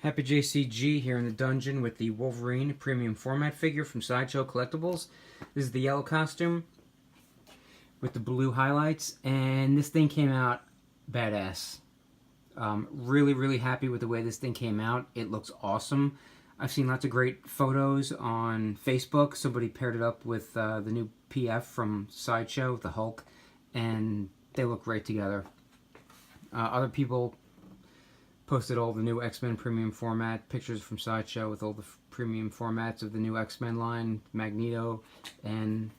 Happy JCG here in the dungeon with the Wolverine premium format figure from Sideshow Collectibles. This is the yellow costume with the blue highlights, and this thing came out badass. Really happy with the way this thing came out. It looks awesome. I've seen lots of great photos on Facebook. Somebody paired it up with the new PF from Sideshow, the Hulk, and they look great together. Other people posted all the new X-Men premium format pictures from Sideshow with all the premium formats of the new X-Men line, Magneto, and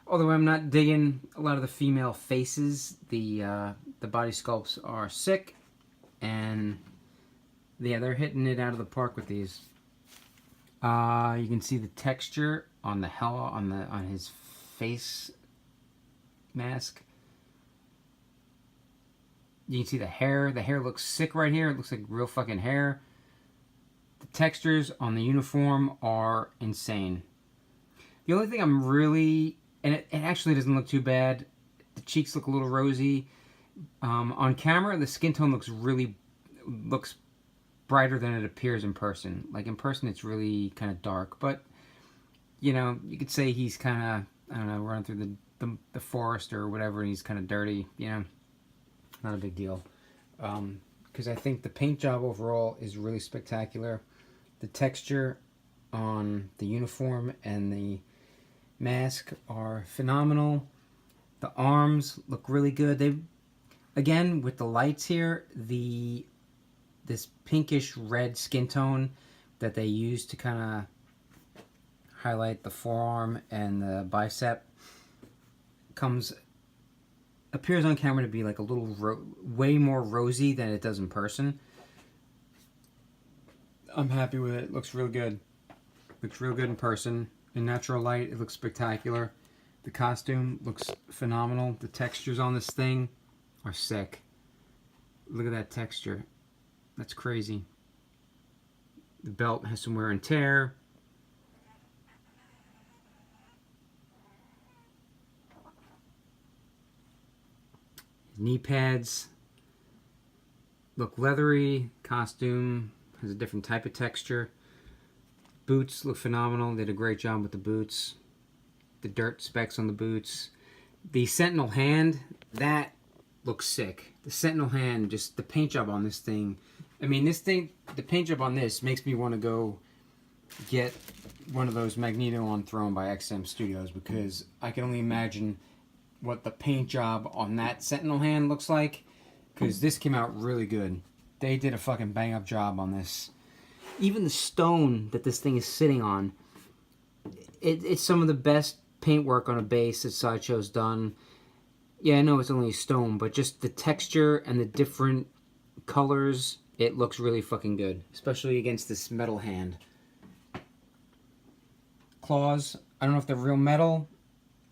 although I'm not digging a lot of the female faces, the body sculpts are sick, and yeah, they're hitting it out of the park with these. You can see the texture on the on his face mask. You can see the hair. The hair looks sick right here. It looks like real fucking hair. The textures on the uniform are insane. The only thing I'm really... And it actually doesn't look too bad. The cheeks look a little rosy. On camera, the skin tone looks brighter than it appears in person. Like, in person, it's really kind of dark. But, you know, you could say he's kind of, I don't know, running through the forest or whatever, and he's kind of dirty, you know. Not a big deal, because I think the paint job overall is really spectacular. The texture on the uniform and the mask are phenomenal. The arms look really good. They, again, with the lights here, this pinkish red skin tone that they use to kind of highlight the forearm and the bicep appears on camera to be like a little way more rosy than it does in person. I'm happy with it. It looks real good. Looks real good in person. In natural light, it looks spectacular. The costume looks phenomenal. The textures on this thing are sick. Look at that texture. That's crazy. The belt has some wear and tear. Knee pads look leathery. Costume has a different type of texture. Boots look phenomenal. They did a great job with the boots. The dirt specks on the boots. The Sentinel hand, that looks sick. The Sentinel hand, just the paint job on this thing. I mean, this thing, the paint job on this makes me want to go get one of those Magneto on Throne by XM Studios, because I can only imagine what the paint job on that Sentinel hand looks like, because this came out really good. They did a fucking bang up job on this. Even the stone that this thing is sitting on, it's some of the best paintwork on a base that Sideshow's done. Yeah, I know it's only a stone, but just the texture and the different colors, it looks really fucking good, especially against this metal hand. Claws, I don't know if they're real metal.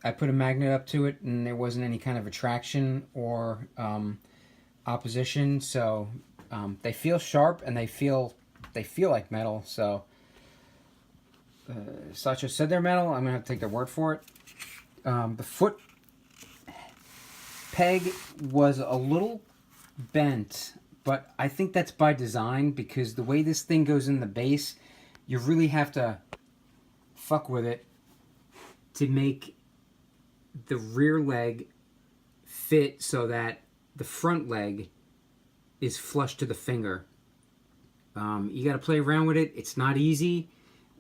I put a magnet up to it and there wasn't any kind of attraction or opposition, so they feel sharp and they feel like metal. So Sideshow said they're metal. I'm gonna have to take their word for it. The foot peg was a little bent, but I think that's by design, because the way this thing goes in the base, you really have to fuck with it to make the rear leg fit so that the front leg is flush to the finger. You got to play around with it. It's not easy,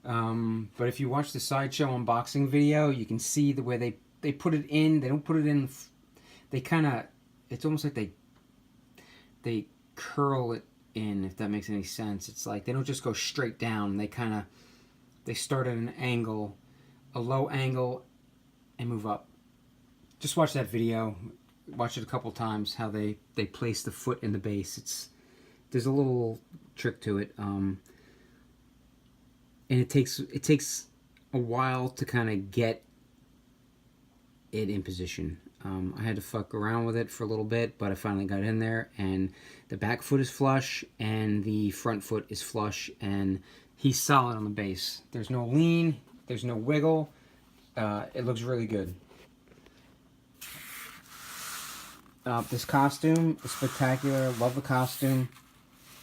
but if you watch the Sideshow unboxing video, you can see the way they put it in. They don't put it in. They kind of, it's almost like they curl it in, if that makes any sense. It's like they don't just go straight down. They start at an angle, a low angle, and move up. Just watch that video. Watch it a couple times, how they place the foot in the base. There's a little trick to it, and it takes a while to kind of get it in position. I had to fuck around with it for a little bit, but I finally got in there, and the back foot is flush and the front foot is flush, and he's solid on the base. There's no lean, there's no wiggle. It looks really good. This costume is spectacular. Love the costume.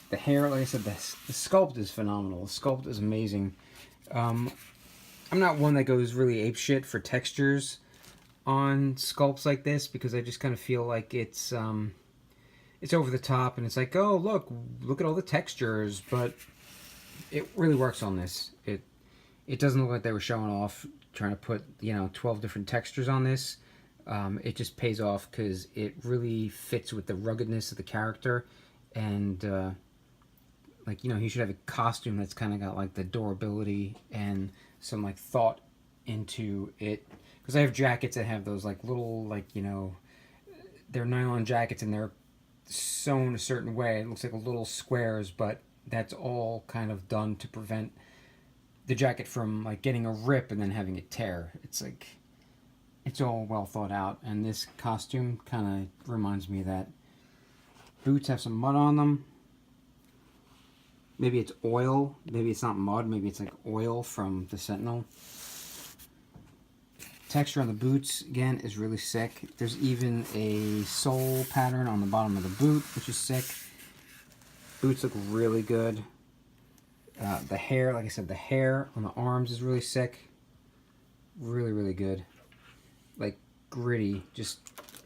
The hair, like I said, the sculpt is phenomenal. The sculpt is amazing. I'm not one that goes really apeshit for textures on sculpts like this because I just kind of feel like it's over the top and it's like, oh look at all the textures, but it really works on this. It doesn't look like they were showing off trying to put 12 different textures on this. It just pays off because it really fits with the ruggedness of the character, and like, he should have a costume that's kind of got like the durability and some like thought into it. Because I have jackets that have those like little, like, they're nylon jackets and they're sewn a certain way. It looks like little squares, but that's all kind of done to prevent the jacket from like getting a rip and then having it tear. It's like, it's all well thought out, and this costume kind of reminds me of that. Boots have some mud on them. Maybe it's oil. Maybe it's not mud. Maybe it's like oil from the Sentinel. Texture on the boots, again, is really sick. There's even a sole pattern on the bottom of the boot, which is sick. Boots look really good. The hair, like I said, the hair on the arms is really sick. Really, really good. Like, gritty. Just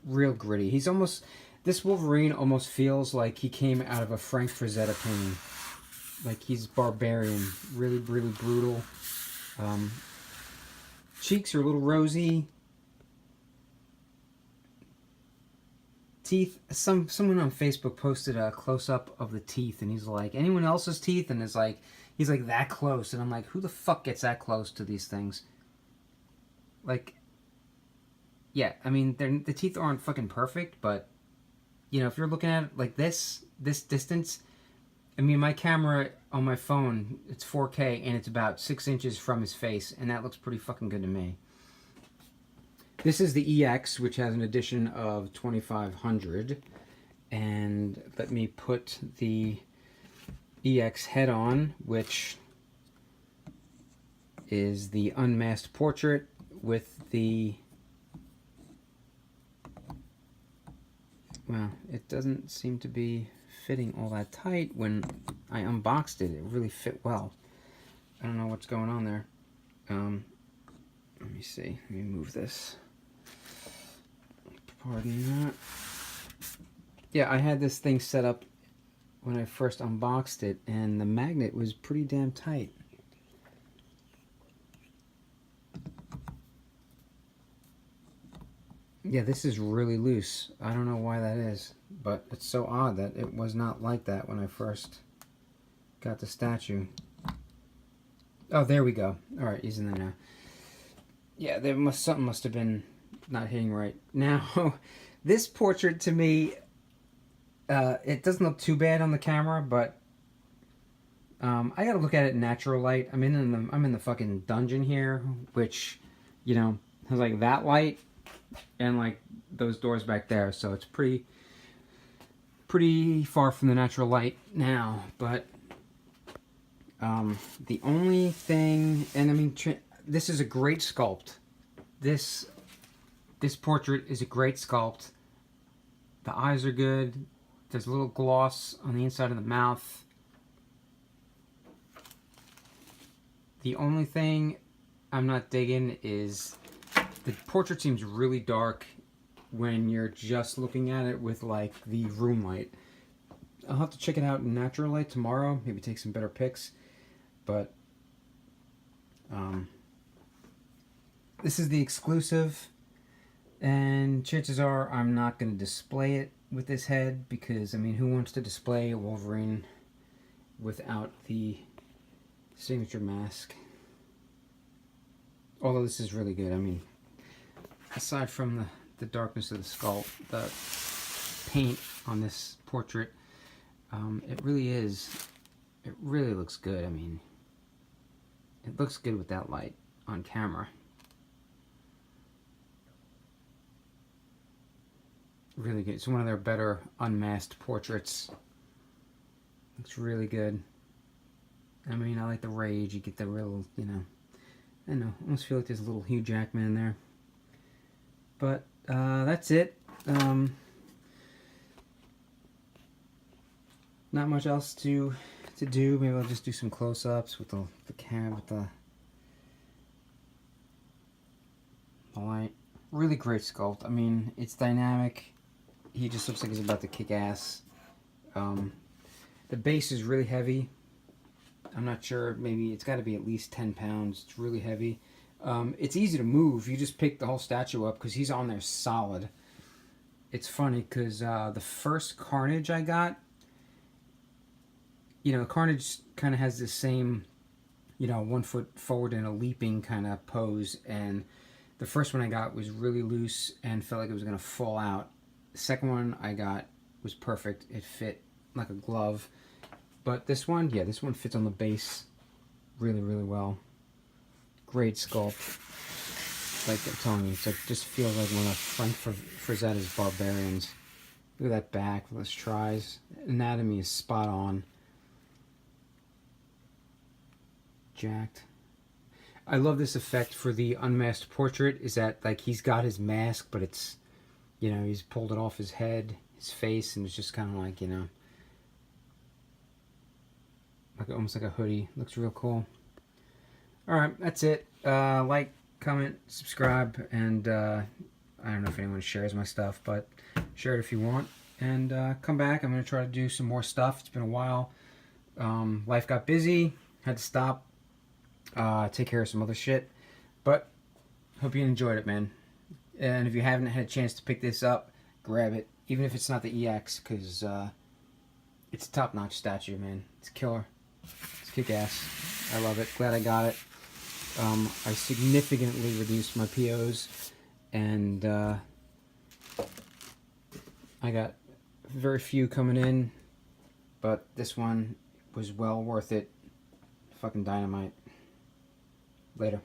real gritty. He's almost... This Wolverine almost feels like he came out of a Frank Frazetta painting. Like, he's barbarian. Really, really brutal. Cheeks are a little rosy. Teeth. Someone on Facebook posted a close-up of the teeth, and he's like, anyone else's teeth? And it's like, he's like that close. And I'm like, who the fuck gets that close to these things? Like, yeah, I mean, the teeth aren't fucking perfect, but, if you're looking at it like this distance... I mean, my camera on my phone, it's 4K, and it's about 6 inches from his face, and that looks pretty fucking good to me. This is the EX, which has an edition of 2500, and let me put the EX head on, which is the unmasked portrait with the... Well, it doesn't seem to be fitting all that tight. When I unboxed it, it really fit well. I don't know what's going on there. Let me see. Let me move this. Pardon that. Yeah, I had this thing set up when I first unboxed it, and the magnet was pretty damn tight. Yeah, this is really loose. I don't know why that is, but it's so odd that it was not like that when I first got the statue. Oh, there we go. Alright, he's in there now. Yeah, something must have been not hitting right. Now, this portrait to me, it doesn't look too bad on the camera, but I gotta look at it in natural light. I'm in the fucking dungeon here, which, has like that light and like those doors back there, so it's pretty far from the natural light now. But the only thing, and I mean, this is a great sculpt. This portrait is a great sculpt. The eyes are good. There's a little gloss on the inside of the mouth. The only thing I'm not digging is the portrait seems really dark when you're just looking at it with like the room light. I'll have to check it out in natural light tomorrow, maybe take some better pics, but this is the exclusive, and chances are I'm not going to display it with this head, because I mean, who wants to display a Wolverine without the signature mask? Although this is really good. I mean, aside from the darkness of the sculpt, the paint on this portrait, it really looks good. I mean, it looks good with that light on camera. Really good. It's one of their better unmasked portraits. Looks really good. I mean, I like the rage. You get the real, I don't know, I almost feel like there's a little Hugh Jackman in there. But that's it. Not much else to do. Maybe I'll just do some close-ups with the camera, with the light. Really great sculpt. I mean, it's dynamic. He just looks like he's about to kick ass. The base is really heavy. I'm not sure, maybe it's got to be at least 10 pounds. It's really heavy. It's easy to move. You just pick the whole statue up because he's on there solid. It's funny because the first Carnage I got, you know, Carnage kind of has the same, you know, 1 foot forward and a leaping kind of pose. And the first one I got was really loose and felt like it was going to fall out. The second one I got was perfect. It fit like a glove. But this one, yeah, this one fits on the base really, really well. Great sculpt. Like I'm telling you, it's like just feels like one of Frank Frazetta's Barbarians. Look at that back, those tries. Anatomy is spot on. Jacked. I love this effect for the unmasked portrait. Is that like he's got his mask, but it's, you know, he's pulled it off his head, his face, and it's just kind of like, you know, like almost like a hoodie. Looks real cool. All right, that's it. Like, comment, subscribe, and I don't know if anyone shares my stuff, but share it if you want. And come back. I'm gonna try to do some more stuff. It's been a while. Life got busy. Had to stop. Take care of some other shit. But hope you enjoyed it, man. And if you haven't had a chance to pick this up, grab it. Even if it's not the EX, because it's a top-notch statue, man. It's killer. It's kick-ass. I love it. Glad I got it. I significantly reduced my POs, and I got very few coming in, but this one was well worth it. Fucking dynamite. Later.